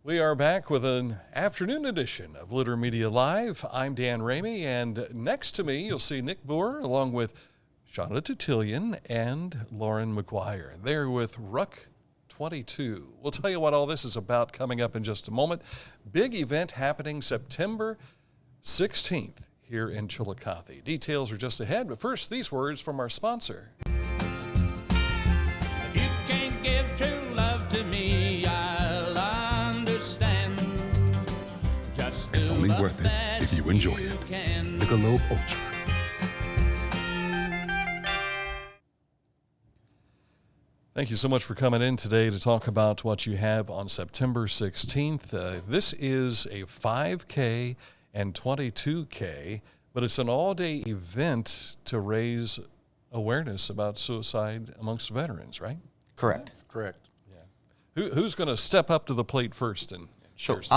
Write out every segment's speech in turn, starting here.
We are back with an afternoon edition of Litter Media Live. I'm Dan Ramey, and next to me you'll see Nick Booher along with Shawna Detillion and Loren McGuire. They're with RUCK 22. We'll tell you what all this is about coming up in just a moment. Big event happening September 16th here in Chillicothe. Details are just ahead, but first, these words from our sponsor. If you can't give true love to me, I'll understand. Just It's only worth it if you enjoy it. Michelob Ultra. Thank you so much for coming in today to talk about what you have on September 16th. This is a 5K and 22K, but it's an all-day event to raise awareness about suicide amongst veterans, right? Correct. Correct. Yeah. Who's going to step up to the plate first and share some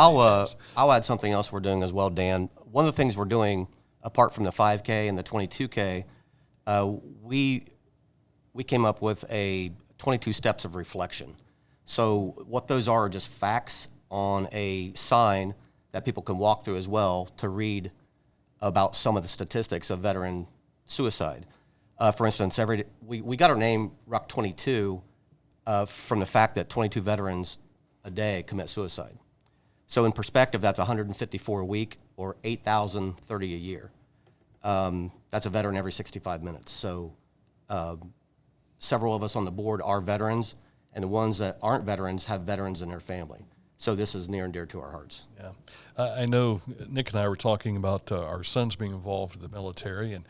I'll add something else we're doing as well, Dan. One of the things we're doing, apart from the 5K and the 22K, we came up with a 22 steps of reflection. So what those are just facts on a sign that people can walk through as well to read about some of the statistics of veteran suicide. For instance, we got our name RUCK 22 from the fact that 22 veterans a day commit suicide. So in perspective, that's 154 a week or 8,030 a year. That's a veteran every 65 minutes. So several of us on the board are veterans, and the ones that aren't veterans have veterans in their family. So this is near and dear to our hearts. Yeah. I know Nick and I were talking about our sons being involved with the military, and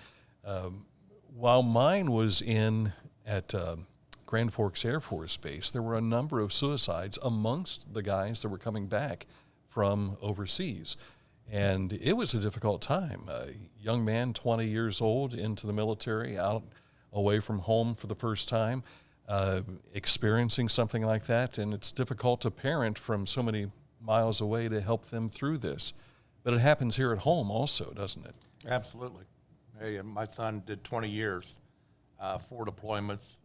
while mine was at Grand Forks Air Force Base, there were a number of suicides amongst the guys that were coming back from overseas. And it was a difficult time. A young man, 20 years old, into the military, out away from home for the first time, experiencing something like that, and it's difficult to parent from so many miles away to help them through this. But it happens here at home also, doesn't it? Absolutely. Hey, my son did 20 years, 4 deployments.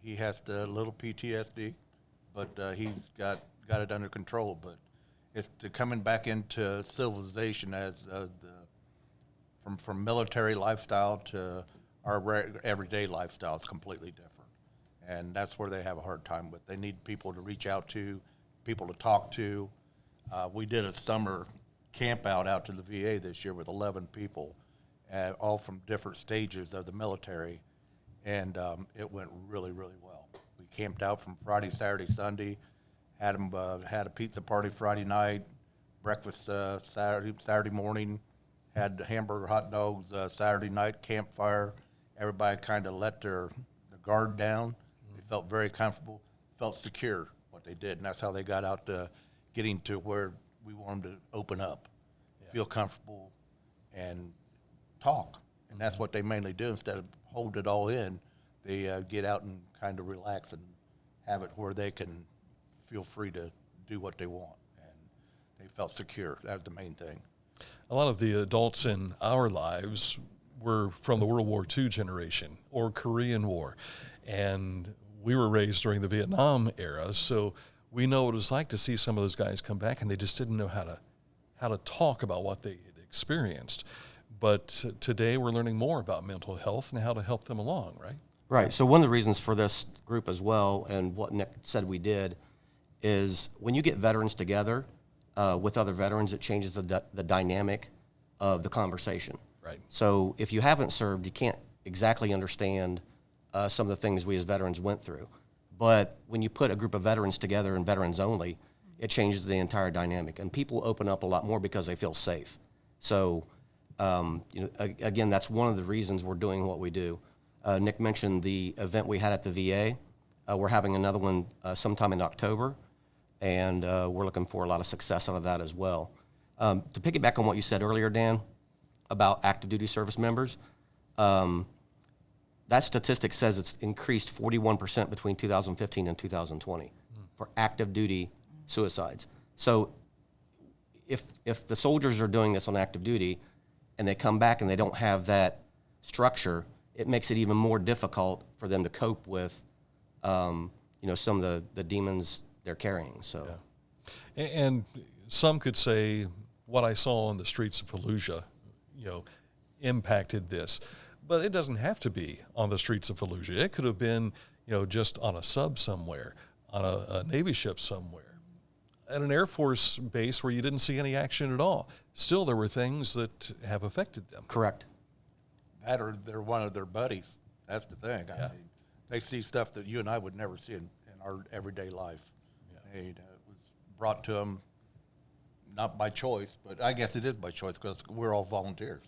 He has a little PTSD, but he's got it under control. But it's coming back into civilization as from military lifestyle to our everyday lifestyle is completely different. And that's where they have a hard time with. They need people to reach out to, people to talk to. We did a summer camp out to the VA this year with 11 people, all from different stages of the military, and it went really, really well. We camped out from Friday, Saturday, Sunday, had a pizza party Friday night, breakfast Saturday morning, had hamburger hot dogs Saturday night, campfire. Everybody kind of let their guard down. They felt very comfortable, felt secure what they did, and that's how they got out to getting to where we want them to open up, feel comfortable, and talk. And that's what they mainly do. Instead of hold it all in, they get out and kind of relax and have it where they can feel free to do what they want. And they felt secure. That was the main thing. A lot of the adults in our lives were from the World War II generation or Korean War, and we were raised during the Vietnam era, so we know what it was like to see some of those guys come back, and they just didn't know how to talk about what they had experienced. But today we're learning more about mental health and how to help them along, right? Right. So one of the reasons for this group as well, and what Nick said we did, is when you get veterans together with other veterans, it changes the dynamic of the conversation. Right. So if you haven't served, you can't exactly understand some of the things we as veterans went through. But when you put a group of veterans together and veterans only, it changes the entire dynamic. And people open up a lot more because they feel safe. So, again, that's one of the reasons we're doing what we do. Nick mentioned the event we had at the VA. We're having another one sometime in October, and we're looking for a lot of success out of that as well. To piggyback on what you said earlier, Dan, about active duty service members, that statistic says it's increased 41% between 2015 and 2020 for active duty suicides. So if the soldiers are doing this on active duty and they come back and they don't have that structure, it makes it even more difficult for them to cope with, some of the demons they're carrying. So. And some could say what I saw on the streets of Fallujah, impacted this. But it doesn't have to be on the streets of Fallujah. It could have been, just on a sub somewhere, on a Navy ship somewhere, at an Air Force base where you didn't see any action at all. Still, there were things that have affected them. Correct. That or they're one of their buddies. That's the thing. Yeah. I mean, they see stuff that you and I would never see in our everyday life. Yeah. It was brought to them not by choice, but I guess it is by choice because we're all volunteers,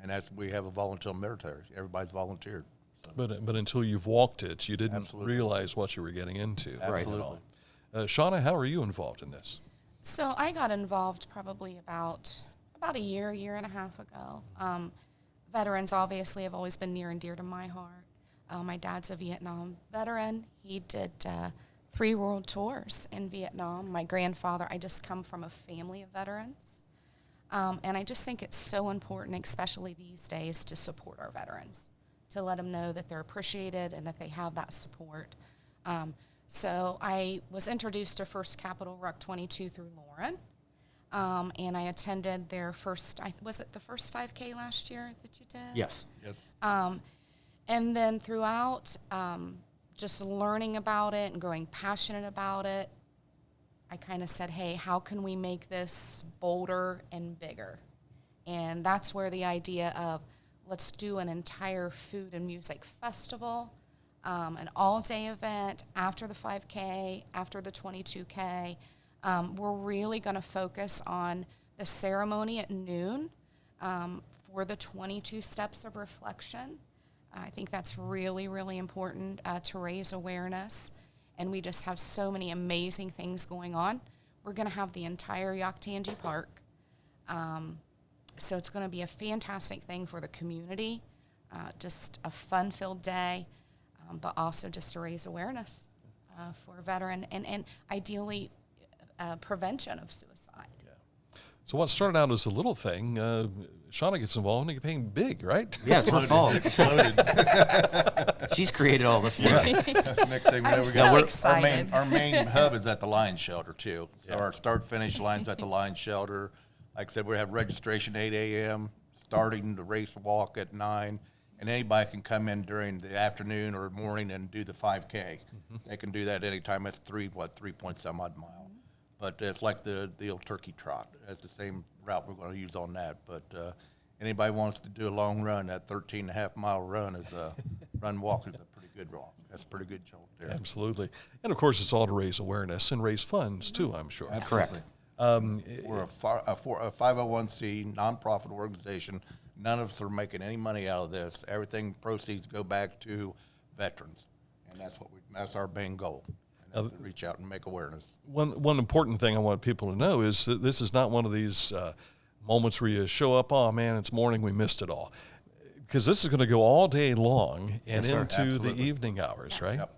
and we have a volunteer military. Everybody's volunteered. So. But until you've walked it, you didn't Absolutely. realize what you were getting into. Absolutely. Shawna, how are you involved in this? So I got involved probably about a year and a half ago. Veterans obviously have always been near and dear to my heart. My dad's a Vietnam veteran. He did 3 world tours in Vietnam. My grandfather, I just come from a family of veterans. And I just think it's so important, especially these days, to support our veterans, to let them know that they're appreciated and that they have that support. So I was introduced to First Capital RUCK 22 through Loren, and I attended their first, was it the first 5K last year that you did? Yes. Yes. And then throughout, just learning about it and growing passionate about it, I kind of said, hey, how can we make this bolder and bigger? And that's where the idea of let's do an entire food and music festival, an all-day event after the 5K, after the 22K. We're really going to focus on the ceremony at noon for the 22 steps of reflection. I think that's really, really important to raise awareness. And we just have so many amazing things going on. We're going to have the entire RUCK Park. So it's going to be a fantastic thing for the community, just a fun-filled day, but also just to raise awareness for veteran and ideally prevention of suicide. So what started out as a little thing, Shawna gets involved and it became big, right? Yeah, it's her fault. She's created all this work. Next thing we know, I'm so excited. Our main hub is at the Lions Shelter too. So our start-finish line's at the Lions Shelter. Like I said, we have registration 8 a.m., starting the race walk at 9, and anybody can come in during the afternoon or morning and do the 5K. They can do that anytime. It's 3-point-some-odd mile. But it's like the old turkey trot. That's the same route we're going to use on that. But anybody wants to do a long run, that 13.5-mile run is walk is a pretty good walk. That's a pretty good jolt there. Absolutely. And, of course, it's all to raise awareness and raise funds, too, I'm sure. Correct. We're a 501c nonprofit organization. None of us are making any money out of this. Everything proceeds go back to veterans, and that's our main goal. To reach out and make awareness. One important thing I want people to know is that this is not one of these moments where you show up, oh, man, it's morning, we missed it all. Because this is going to go all day long and into Absolutely. the evening hours, right? Yep,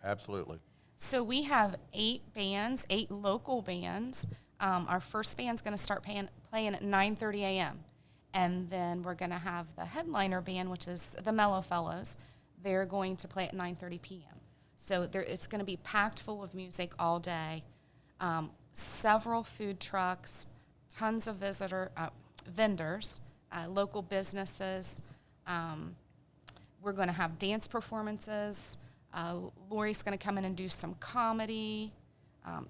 absolutely. So we have 8 bands, 8 local bands. Our first band's going to start playing at 9:30 a.m. And then we're going to have the headliner band, which is the Mellow Fellows. They're going to play at 9:30 p.m. So it's going to be packed full of music all day. Several food trucks, tons of vendors, local businesses. We're going to have dance performances. Lori's going to come in and do some comedy.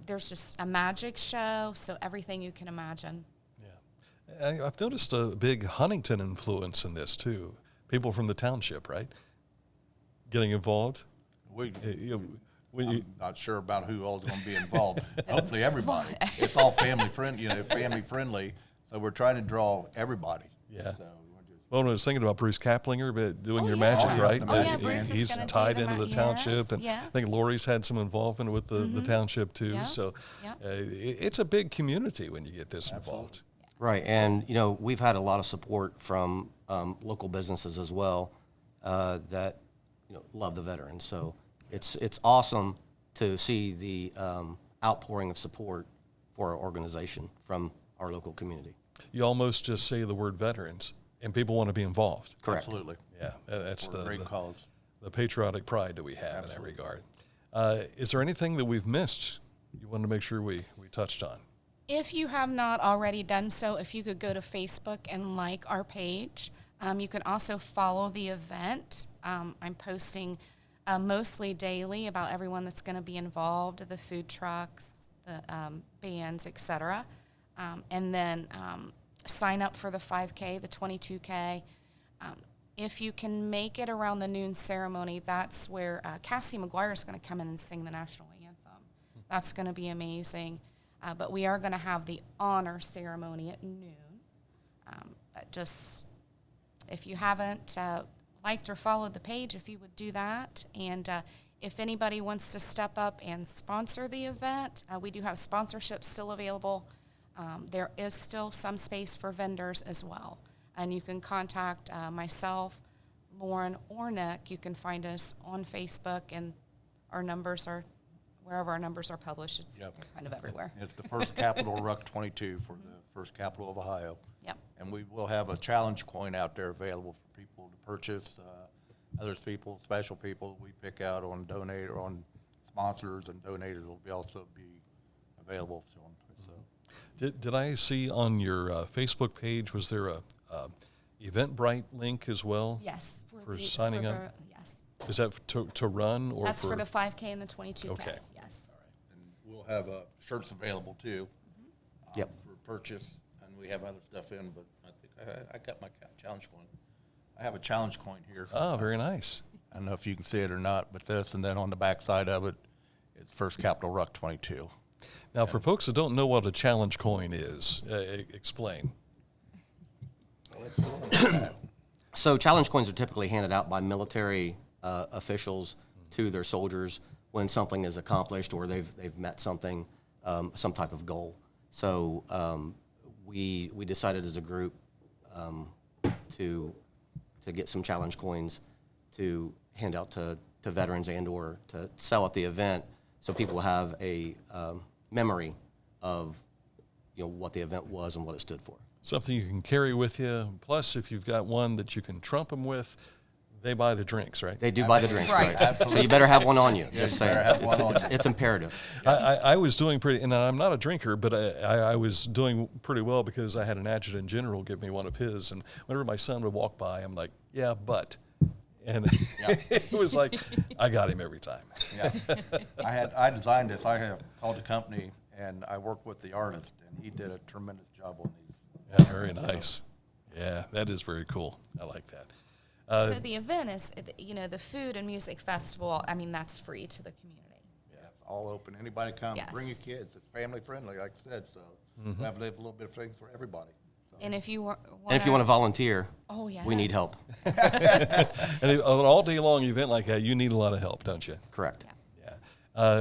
There's just a magic show, so everything you can imagine. Yeah. I've noticed a big Huntington influence in this, too. People from the township, right? Getting involved. I'm not sure about who all's going to be involved. Hopefully everybody. It's all family friendly. So we're trying to draw everybody. Yeah. So Well, I was thinking about Bruce Kaplinger, but doing your yeah. magic, Oh, yeah. right? Oh, yeah, Bruce is He's gonna do tied the into the yes, township, and yes. I think Lori's had some involvement with the township too. Yeah. So Yep. It's a big community when you get this involved. Right, and we've had a lot of support from local businesses as well that love the veterans. So it's awesome to see the outpouring of support for our organization from our local community. You almost just say the word veterans, and people want to be involved. Correct. absolutely. Yeah, that's We're a great cause. the patriotic pride that we have in that regard. Is there anything that we've missed you wanted to make sure we touched on? If you have not already done so, if you could go to Facebook and like our page. You can also follow the event. I'm posting mostly daily about everyone that's going to be involved, the food trucks, the bands, etc. And then sign up for the 5K, the 22K. If you can make it around the noon ceremony, that's where Cassie McGuire is going to come in and sing the national anthem. That's going to be amazing. But we are going to have the honor ceremony at noon. But just, if you haven't liked or followed the page, if you would do that. And if anybody wants to step up and sponsor the event, we do have sponsorships still available. There is still some space for vendors as well. And you can contact myself, Loren, or Nick. You can find us on Facebook, and our numbers are, wherever our numbers are published, it's kind of everywhere. It's the first Capital RUCK 22 for the first capital of Ohio. Yep. And we will have a challenge coin out there available for people to purchase. Others people, special people we pick out on donate or on sponsors and donators will also be available to them. So. Did I see on your Facebook page, was there a Eventbrite link as well? Yes. For signing up? Yes. Is that to run or That's for the 5K and the 22K. Okay. Yes. And we'll have shirts available too. Yep. For purchase, and we have other stuff in. But I think I got my challenge coin. I have a challenge coin here. Oh, very nice. I don't know if you can see it or not, but this, and then on the back side of it, it's First Capital RUCK 22. Now, for folks that don't know what a challenge coin is, explain. So challenge coins are typically handed out by military officials to their soldiers when something is accomplished or they've met something, some type of goal. So we decided as a group to get some challenge coins to hand out to veterans and or to sell at the event, so people have a memory of what the event was and what it stood for. Something you can carry with you. Plus, if you've got one that you can trump them with, they buy the drinks, right? They do buy the drinks, Right. right? So you better have one on you. Just saying, it's imperative. I was doing pretty, and I'm not a drinker, but I was doing pretty well because I had an adjutant general give me one of his, and whenever my son would walk by, I'm like, yeah, but. And it was like, I got him every time. Yeah. I designed this. I have called the company, and I worked with the artist, and he did a tremendous job on these. Yeah, very nice. Yeah, that is very cool. I like that. So the event is, the food and music festival, I mean, that's free to the community. Yeah, it's all open. Anybody come, Yes. bring your kids. It's family friendly, like I said. So we have a little bit of things for everybody. So. And if you want to volunteer, oh yeah, we need help. And an all-day-long event like that, you need a lot of help, don't you? Correct. Yeah.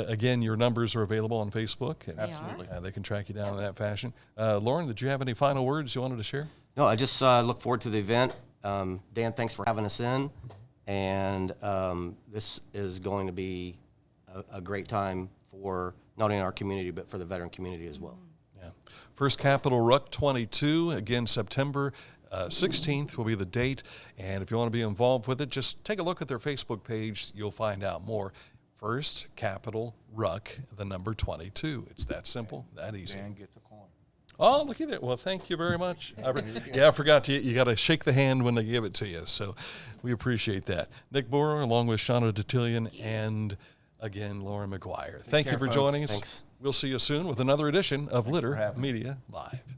Again, your numbers are available on Facebook. And, Absolutely. they can track you down in that fashion. Loren, did you have any final words you wanted to share? No, I just look forward to the event. Dan, thanks for having us in. And this is going to be a great time for not only our community, but for the veteran community as well. Yeah. First Capital RUCK 22, again, September 16th will be the date. And if you want to be involved with it, just take a look at their Facebook page. You'll find out more. First Capital RUCK, the number 22. It's that simple, that easy. Dan gets a coin. Oh, look at it. Well, thank you very much. I forgot you got to shake the hand when they give it to you. So we appreciate that. Nick Booher, along with Shawna Detillion, and again, Loren McGuire. Thank you care, for folks. joining us. Thanks. We'll see you soon with another edition of for Litter having us. Media Live.